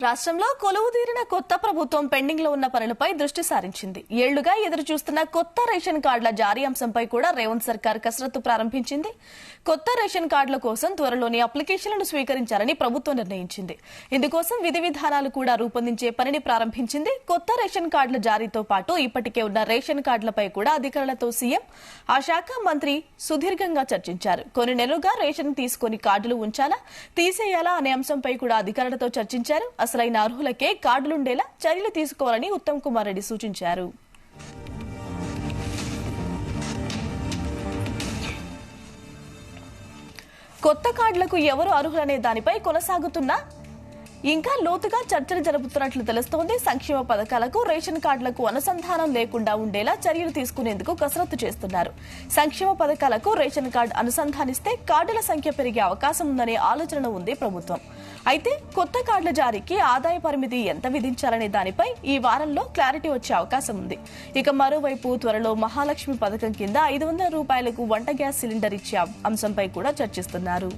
రాష్ట్రంలో కొలువుదీరిన కొత్త ప్రభుత్వం పెండింగ్ లో ఉన్న పనులపై దృష్టి సారించింది. ఏళ్లుగా ఎదురు చూస్తున్న కొత్త రేషన్ కార్డుల జారీ అంశంపై కూడా రేవంత్ సర్కార్ కసరత్తు ప్రారంభించింది. కొత్త రేషన్ కార్డుల కోసం త్వరలోనే అప్లికేషన్లను స్వీకరించాలని ప్రభుత్వం నిర్ణయించింది. ఇందుకోసం విధి విధానాలు కూడా రూపొందించే పనిని ప్రారంభించింది. కొత్త రేషన్ కార్డుల జారీతో పాటు ఇప్పటికే ఉన్న రేషన్ కార్డులపై కూడా అధికారులతో సీఎం, ఆ శాఖ మంత్రి సుదీర్ఘంగా చర్చించారు. కొన్ని నెలలుగా రేషన్ తీసుకుని కార్డులు ఉంచాలా, తీసేయాలా అనే అంశంపై కూడా అధికారులతో చర్చించారు. అసలైన అర్హులకే కార్డులుండేలా చర్యలు తీసుకోవాలని ఉత్తమ్ కుమార్ రెడ్డి సూచించారు. కొత్త కార్డులకు ఎవరు అర్హులనే దానిపై కొనసాగుతున్న ఇంకా లోతుగా చర్చలు జరుపుతున్నట్లు తెలుస్తోంది. సంక్షేమ పథకాలకు రేషన్ కార్డులకు అనుసంధానం లేకుండా ఉండేలా చర్యలు తీసుకునేందుకు కసరత్తు చేస్తున్నారు. సంక్షేమ పథకాలకు రేషన్ కార్డు అనుసంధానిస్తే కార్డుల సంఖ్య పెరిగే అవకాశం ఉందనే ఆలోచన ఉంది ప్రభుత్వం. అయితే కొత్త కార్డుల జారీకి ఆదాయ పరిమితి ఎంత విధించాలనే దానిపై ఈ వారంలో క్లారిటీ వచ్చే అవకాశం ఉంది. ఇక మరోవైపు త్వరలో మహాలక్ష్మి పథకం కింద 500 రూపాయలకు వంట గ్యాస్ సిలిండర్ ఇచ్చే అంశంపై కూడా చర్చిస్తున్నారు.